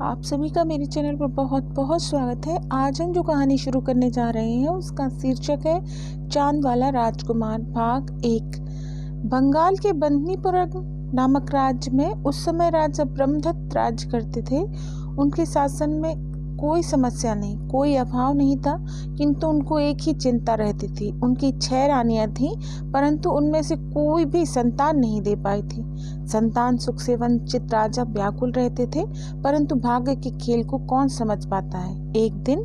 आप सभी का मेरे चैनल पर बहुत बहुत स्वागत है। आज हम जो कहानी शुरू करने जा रहे हैं उसका शीर्षक है चांद वाला राजकुमार भाग 1। बंगाल के बंदनीपुरम नामक राज्य में उस समय राजा ब्रह्मदत्त राज्य करते थे। उनके शासन में कोई समस्या नहीं, कोई अभाव नहीं था, किंतु उनको एक ही चिंता रहती थी। उनकी 6 रानियां थीं, परंतु उनमें से कोई भी संतान नहीं दे पाई थी। संतान सुख से वंचित राजा व्याकुल रहते थे, परंतु भाग्य के खेल को कौन समझ पाता है। एक दिन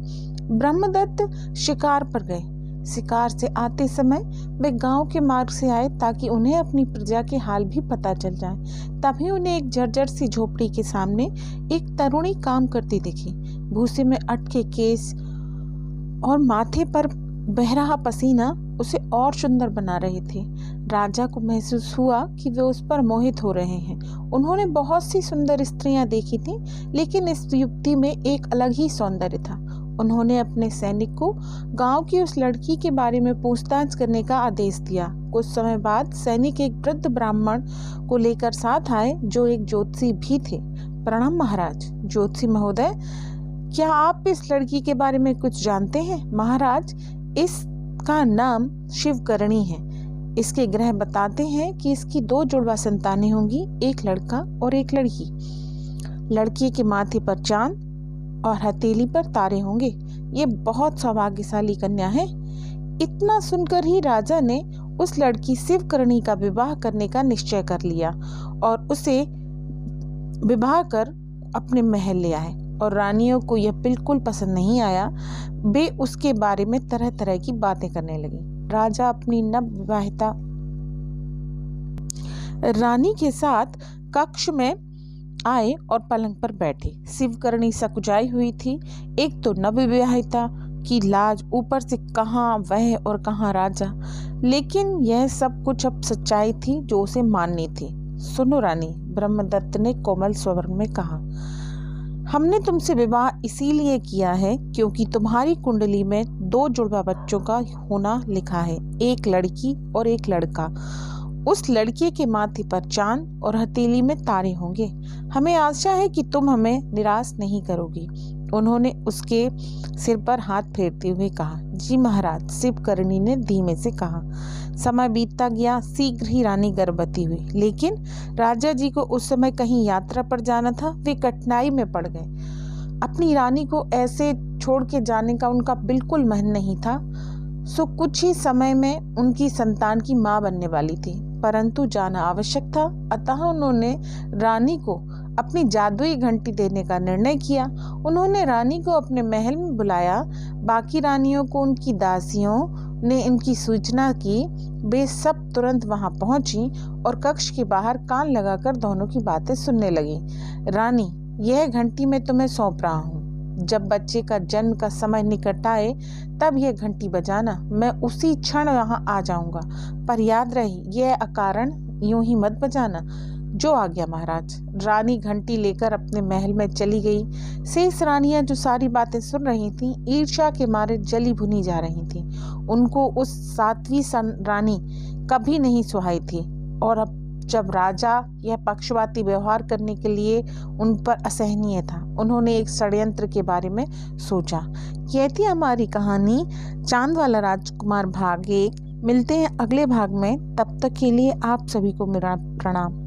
ब्रह्मदत्त शिकार पर गए। शिकार से आते समय वे गांव के मार्ग से आए ताकि उन्हें अपनी प्रजा के हाल भी पता चल जाए। तभी उन्हें एक जर्जर सी झोपड़ी के सामने एक तरुणी काम करती दिखी। भूसे में अटके केस और माथे पर बह रहा पसीना उसे और सुंदर बना रहे थे। राजा को महसूस हुआ कि वे उस पर मोहित हो रहे हैं। उन्होंने बहुत सी सुंदर स्त्रियां देखी थीं, लेकिन इस युवती में एक अलग ही सौंदर्य था। उन्होंने अपने सैनिक को गांव की उस लड़की के बारे में पूछताछ करने का आदेश दिया। कुछ समय बाद सैनिक एक वृद्ध ब्राह्मण को लेकर साथ आए, जो एक ज्योतिषी भी थे। प्रणाम महाराज। ज्योतिषी महोदय, क्या आप इस लड़की के बारे में कुछ जानते हैं? महाराज, इसका नाम शिवकरणी है। इसके ग्रह बताते हैं कि इसकी 2 जुड़वा संतानें होंगी, एक लड़का और एक लड़की। लड़की के माथे पर चांद और हथेली पर तारे होंगे। ये बहुत सौभाग्यशाली कन्या है। इतना सुनकर ही राजा ने उस लड़की शिवकरणी का विवाह करने का निश्चय कर लिया और उसे विवाह कर अपने महल ले आए। और रानियों को यह बिल्कुल पसंद नहीं आया। वे उसके बारे में तरह तरह की बातें करने लगी। राजा अपनी नवविवाहिता रानी के साथ कक्ष में आए और पलंग पर बैठे। शिवकरणी सकुचाई हुई थी। एक तो नवविवाहिता की लाज, ऊपर से कहाँ वह और कहाँ राजा। लेकिन यह सब कुछ अब सच्चाई थी जो उसे माननी थी। सुनो रानी, ब्रह्मदत्त ने कोमल स्वर में कहा, हमने तुमसे विवाह इसीलिए किया है क्योंकि तुम्हारी कुंडली में 2 जुड़वा बच्चों का होना लिखा है, एक लड़की और एक लड़का। उस लड़के के माथे पर चांद और हथेली में तारे होंगे। हमें आशा है कि तुम हमें निराश नहीं करोगी। उन्होंने उसके सिर पर हाथ फेरते हुए कहा, जी महाराज। शिवकरणी ने धीमे से कहा। समय बीतता गया। शीघ्र ही रानी गर्भवती हुई, लेकिन राजा जी को उस समय कहीं यात्रा पर जाना था। वे कठिनाई में पड़ गए। अपनी रानी को ऐसे छोड़ के जाने का उनका बिल्कुल मन नहीं था। सो कुछ ही समय में उनकी संतान की मां बनने वाली थी, परंतु जाना आवश्यक था। अतः उन्होंने रानी को अपनी जादुई घंटी देने का निर्णय किया। उन्होंने रानी को अपने महल में बुलाया। बाकी रानियों को उनकी दासियों ने इनकी सूचना की। वे सब तुरंत वहां पहुंची और कक्ष के बाहर कान लगाकर दोनों की बातें सुनने लगी। रानी, यह घंटी मैं तुम्हें सौंप रहा हूँ। जब बच्चे का जन्म का समय निकट आए तब यह घंटी बजाना। मैं उसी क्षण यहाँ आ जाऊंगा, पर याद रहे यह अकारण यूं ही मत बजाना। जो आ गया महाराज। रानी घंटी लेकर अपने महल में चली गई। शेष रानियां जो सारी बातें सुन रही थीं, ईर्ष्या के मारे जली भुनी जा रही थीं। उनको उस 7वीं रानी कभी नहीं सुहाई थी। और अब जब राजा यह पक्षपाती व्यवहार करने के लिए उन पर असहनीय था, उन्होंने एक षड्यंत्र के बारे में सोचा। यह थी हमारी कहानी चांद वाला राजकुमार भाग 1। मिलते हैं अगले भाग में। तब तक के लिए आप सभी को मेरा प्रणाम।